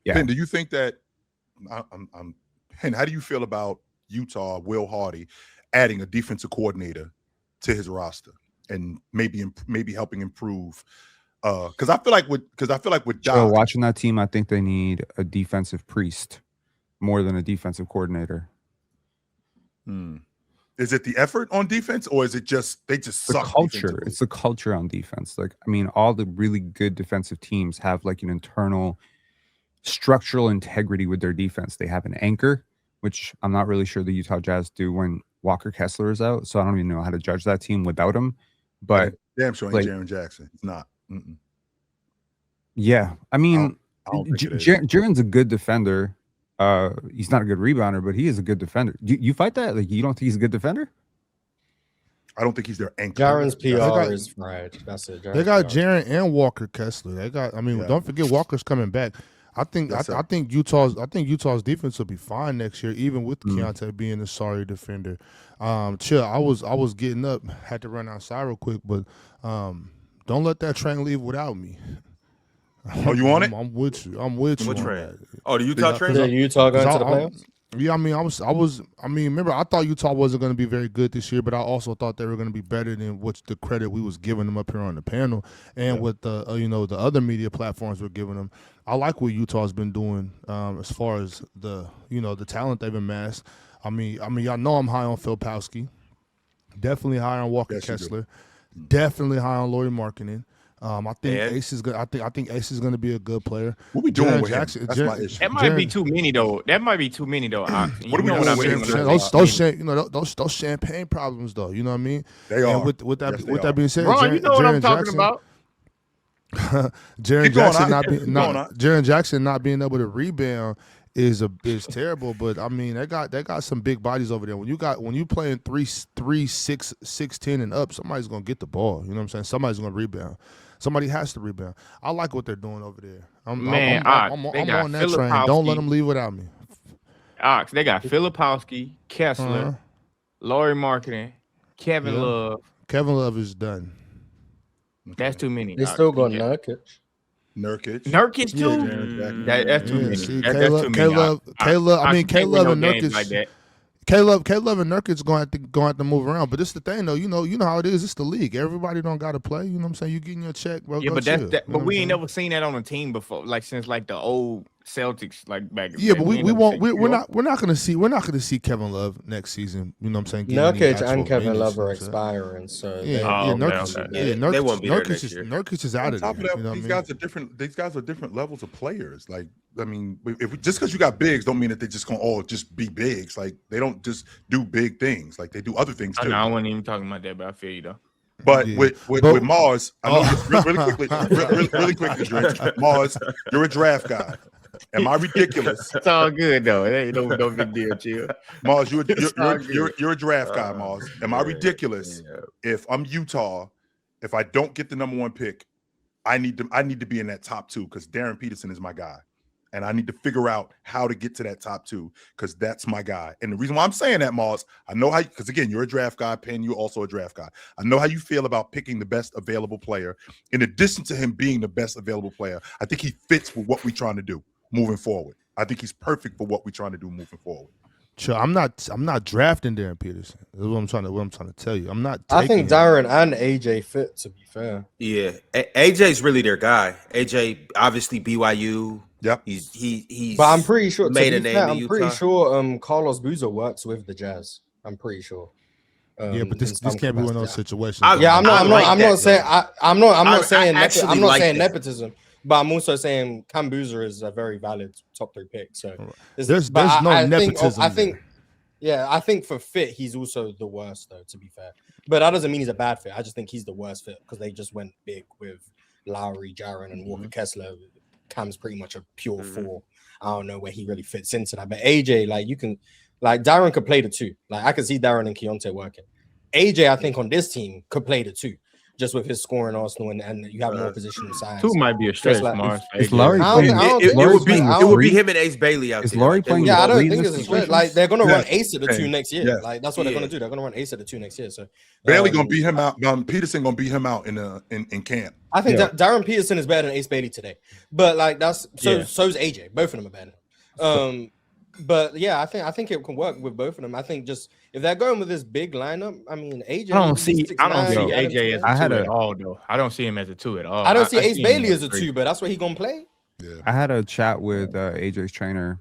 Yeah. Ben, do you think that and how do you feel about Utah, Will Hardy, adding a defensive coordinator to his roster and maybe helping improve? Because I feel like with Doc, watching that team, I think they need a defensive priest more than a defensive coordinator. Is it the effort on defense, or is it just they just suck? Culture. It's the culture on defense. Like, I mean, all the really good defensive teams have like an internal structural integrity with their defense. They have an anchor, which I'm not really sure the Utah Jazz do when Walker Kessler is out. So I don't even know how to judge that team without him. But damn sure ain't Jaren Jackson. It's not. Yeah, I mean, Jaren's a good defender. He's not a good rebounder, but he is a good defender. You fight that? Like, you don't think he's a good defender? I don't think he's their anchor. Jaren's PR is right. That's it. They got Jaren and Walker Kessler. They got. I mean, don't forget Walker's coming back. I think Utah's defense will be fine next year, even with Keontae being a sorry defender. Chill. I was getting up, had to run outside real quick, but don't let that train leave without me. Oh, you want it? I'm with you. I'm with you. What train? Oh, the Utah train? Is Utah going to the playoffs? Yeah, I mean, remember, I thought Utah wasn't going to be very good this year, but I also thought they were going to be better than what's the credit we was giving them up here on the panel and what the the other media platforms were giving them. I like what Utah's been doing as far as the talent they've amassed. I mean, y'all know I'm high on Filipowski, definitely high on Walker Kessler, definitely high on Lauri Markkanen. I think Ace is good. I think Ace is going to be a good player. What we doing with Jackson? That's my issue. That might be too many though. What are we doing? Those champagne problems though. You know what I mean? They are. And with that being said, Ron, you know what I'm talking about. Jaren Jackson not being able to rebound is terrible. But I mean, they got some big bodies over there. When you playing 3-6, 6'10" and up, somebody's gonna get the ball. You know what I'm saying? Somebody's gonna rebound. Somebody has to rebound. I like what they're doing over there. I'm on that train. Don't let them leave without me. They got Filipowski, Kessler, Lauri Markkanen, Kevin Love. Kevin Love is done. That's too many. They still got Nurkic. Nurkic too. That's too many. See, that's too Caleb. I mean, Caleb and Nurkic. Like that. Caleb and Nurkic's going to have to move around. But this is the thing, though. You know how it is. It's the league. Everybody don't got to play. You know what I'm saying? You getting your check, bro. Yeah, but but we ain't never seen that on a team before. Like since like the old Celtics, like back. Yeah, but we won't. We're not gonna see Kevin Love next season. You know what I'm saying? Nurkic and Kevin Love are expiring, so they won't be there next year. Nurkic is out of there. On top of that, these guys are different. These guys are different levels of players. Like, I mean, just because you got bigs, don't mean that they're just gonna all just be bigs. Like, they don't just do big things. Like, they do other things too. I wasn't even talking about that, but I feel you though. But with Mars, I know really quickly, Drake, Mars, you're a draft guy. Am I ridiculous? It's all good though. It ain't no big deal, chill. Mars, you're a draft guy, Mars. Am I ridiculous if I'm Utah? If I don't get the number one pick, I need to be in that top two because Darren Peterson is my guy. And I need to figure out how to get to that top two because that's my guy. And the reason why I'm saying that, Mars, I know how, because again, you're a draft guy, Penn, you're also a draft guy. I know how you feel about picking the best available player. In addition to him being the best available player, I think he fits with what we're trying to do moving forward. I think he's perfect for what we're trying to do moving forward. Sure, I'm not drafting Darren Peterson. That's what I'm trying to tell you. I'm not. I think Darren and AJ fit. To be fair, yeah, AJ's really their guy. AJ obviously BYU. Yep. He's. But I'm pretty sure. Made a name. I'm pretty sure. Carlos Boozer works with the Jazz. I'm pretty sure. Yeah, but this can't be one of those situations. I'm not saying nepotism. But I'm also saying Cam Boozer is a very valid top 3 pick. So there's no nepotism. I think for fit, he's also the worst, though, to be fair. But that doesn't mean he's a bad fit. I just think he's the worst fit because they just went big with Lowry, Jaren, and Walker Kessler. Cam's pretty much a pure 4. I don't know where he really fits into that. But AJ, Darren could play the 2. Like, I could see Darren and Keontae working. AJ, I think, on this team could play the 2. just with his scoring Arsenal, and you have more positional size. 2 might be a stretch, like, Mars. Is Laurie playing? It would be him and Ace Bailey out Is there. Laurie playing? Yeah, I don't three think in it's a this stretch. situation? Like they're gonna run Yes. Ace at the 2 next year. Yes. Like that's what they're gonna do. They're gonna run Ace at the 2 next year. So Bailey gonna beat him out. Peterson gonna beat him out in camp. I think Darren Peterson is better than Ace Bailey today. But like that's so's AJ. Both of them are better. But yeah, I think it can work with both of them. I think just if they're going with this big lineup, I mean AJ. I don't see 6'9", AJ as a 2 at all, though. I don't see him as a 2 at all. I don't see Ace see him Bailey as as a 2, but that's what he gonna play. Yeah. I had a chat with AJ's trainer,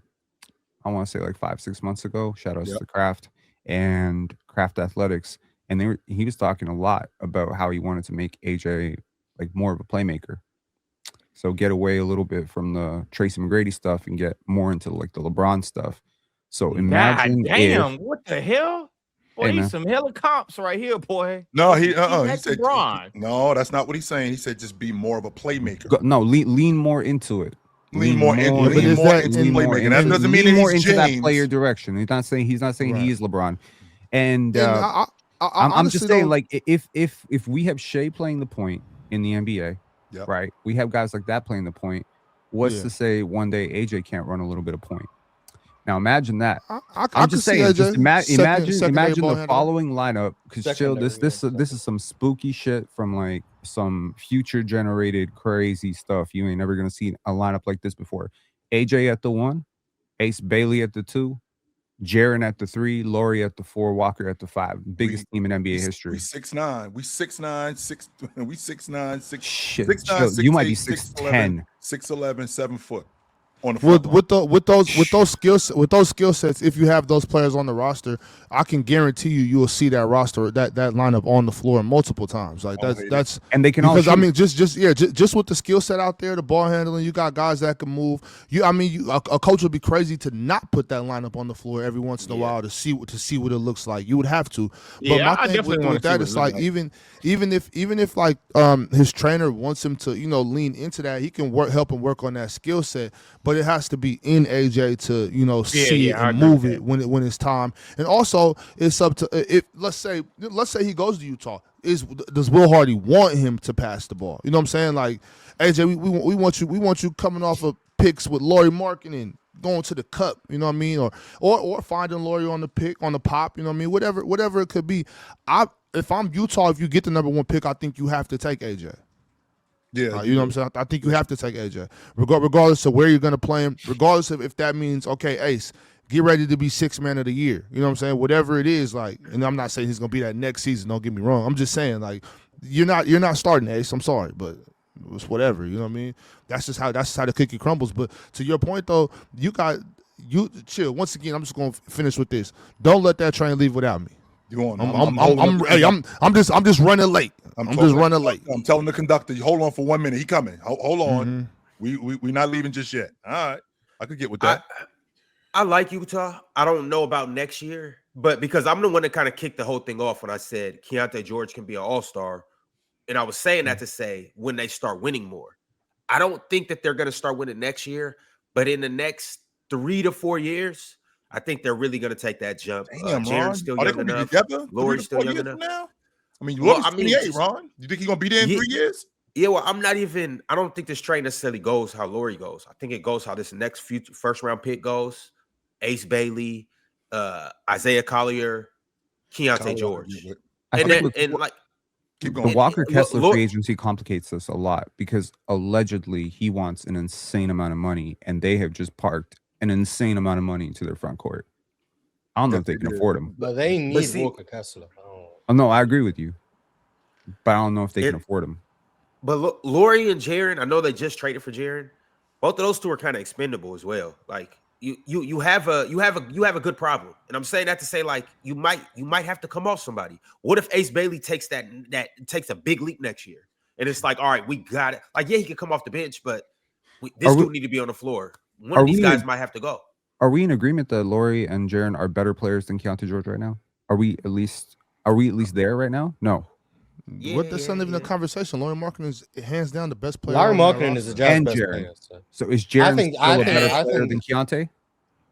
I want to say like 5-6 months ago. Shout outs to Kraft and Kraft Athletics. And he was talking a lot about how he wanted to make AJ like more of a playmaker. So get away a little bit from the Tracy McGrady stuff and get more into like the LeBron stuff. So imagine what the hell? Boy, he's some hella comps right here, boy. No, he said LeBron. No, that's not what he's saying. He said just be more of a playmaker. No, lean more into it. Lean more into playmaking. That doesn't mean more he's into that James. player direction. He's not saying he is LeBron. And I'm just honestly saying, don't- like, if we have Shea playing the point in the NBA, right? We have guys like that playing the point. What's to say one day AJ can't run a little bit of point? Now imagine that. I'm just saying, just imagine the following lineup, because chill, this is some spooky shit from like some future generated crazy stuff. You ain't never gonna see a lineup like this before. AJ at the 1, Ace Bailey at the 2, Jaren at the 3, Laurie at the 4, Walker at the 5. Biggest team in NBA history. We 6'9", we 6'9", 6. Shit, 6'9", you might be 6'10", 6'10". 6'11", 7 foot. On the with those skill sets, if you have those players on the roster, I can guarantee you will see that roster, that lineup on the floor multiple times. Like that's and they can because all I mean just with the skill set out there, the ball handling, you got guys that can move. A coach would be crazy to not put that lineup on the floor every once in a while to see what it looks like. You would have to. But my thing with that is like even if like his trainer wants him to lean into that, he can help him work on that skill set. But it has to be in AJ to see it and move it when it's time. And also it's up to if let's say he goes to Utah. Does Will Hardy want him to pass the ball? You know what I'm saying? Like AJ, we want you coming off of picks with Lauri Markkanen, going to the cup. You know what I mean? Or finding Lauri on the pop. You know what I mean? Whatever it could be. If I'm Utah, if you get the number 1 pick, I think you have to take AJ. Yeah, you know what I'm saying? I think you have to take AJ, regardless of where you're going to play him, regardless of if that means, okay, Ace, get ready to be 6th man of the year. You know what I'm saying? Whatever it is, like, and I'm not saying he's going to be that next season. Don't get me wrong. I'm just saying, like, you're not starting Ace. I'm sorry, but it's whatever. You know what I mean? That's just how the cookie crumbles. But to your point, though, you chill. Once again, I'm just going to finish with this. Don't let that train leave without me. I'm just running late. I'm just running late. I'm telling the conductor, hold on for 1 minute. He coming. Hold on. We not leaving just yet. All right. I could get with that. I like Utah. I don't know about next year, but because I'm the one that kind of kicked the whole thing off when I said Keontae George can be an all-star. And I was saying that to say when they start winning more. I don't think that they're going to start winning next year, but in the next 3 to 4 years, I think they're really going to take that jump. Damn, Jaren's still young enough. Lauri's still young enough. Now? I mean, Lauri's 28, Ron. You think he's going to be there in 3 years? Yeah, well, I don't think this trade necessarily goes how Lauri goes. I think it goes how this next first round pick goes. Ace Bailey, Isaiah Collier, Keontae George. The Walker Kessler free agency complicates this a lot because allegedly he wants an insane amount of money and they have just parked an insane amount of money into their front court. I don't know if they can afford him. But they need Walker Kessler. Oh, no, I agree with you. But I don't know if they can afford him. But look, Lauri and Jaren, I know they just traded for Jaren. Both of those two are kind of expendable as well. Like you have a good problem. And I'm saying that to say, like, you might have to come off somebody. What if Ace Bailey takes takes a big leap next year? And it's like, all right, we got it. Like, yeah, he could come off the bench, but this dude need to be on the floor. One of these guys might have to go. Are we in agreement that Lauri and Jaren are better players than Keontae George right now? Are we at least there right now? No. That's not even a conversation. Lauri Markkanen is hands down the best player. Lauri Markkanen is the Jazz best player. So is Jaren still a better player than Keontae?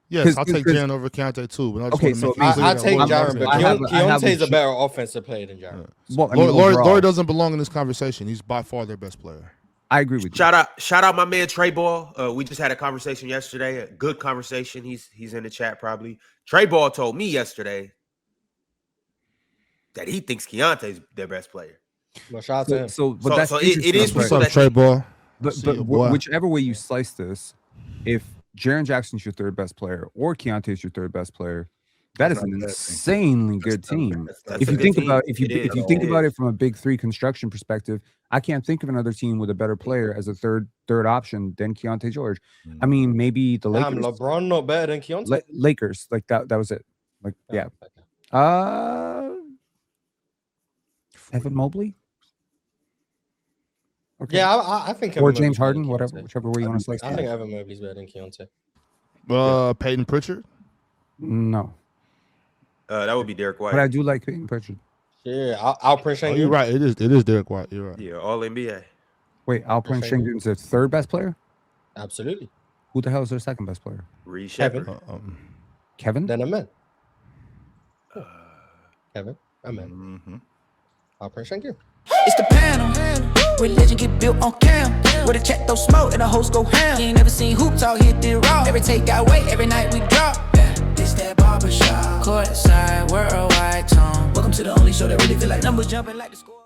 Yes, I'll take Jaren over Keontae too. But I just Okay, want to so make it I clear that take Lori Jaren, doesn't- but I have Keontae's a a- better offensive player than Jaren. Well, I mean, Lori overall, doesn't belong in this conversation. He's by far their best player. I agree with you. Shout out my man Trey Ball. We just had a conversation yesterday. A good conversation. He's in the chat probably. Trey Ball told me yesterday that he thinks Keontae's their best player. Well, shout out to him. But that's it is interesting, What's people up, that Trey Ball? But See you, boy. whichever way you slice this, if Jaren Jackson's your third best player or Keontae's your third best player, that is That's an not a bad thing. insanely good team. That's If a you good think team. about if you It think is. about it from a big three construction perspective, I can't think of another team with a better player as a third option than Keontae George. I mean, maybe the Damn, Lakers. LeBron not better than Keontae. Lakers, like that was it. Like, yeah. Okay. Evan Mobley. Okay. Yeah, I think Or Evan James Mobley's better Harden, than whatever, Keontae. whichever way you want to slice I it. think Evan Mobley's better than Keontae. Peyton Pritchard. No, That would be Derek White. but I do like Peyton Pritchard. Yeah, Alperen Oh, Sengun. you're right. It is Derek White. You're right. Yeah, all NBA. Wait, Alperen Okay. Sengun's their third best player? Absolutely. Who the hell is their second best player? Reed Kevin. Shepherd. Kevin? Then Amen. Kevin. Amen. Mm-hmm. Alperen Sengun. It's the panel. Religion get built on cam. With a check throw smoke and the host go ham. You ain't never seen hoops all hit the raw. Every take got weight, every night we drop. Yeah, this that barbershop. Courtside, worldwide tone. Welcome to the only show that really feel like numbers jumping like the score.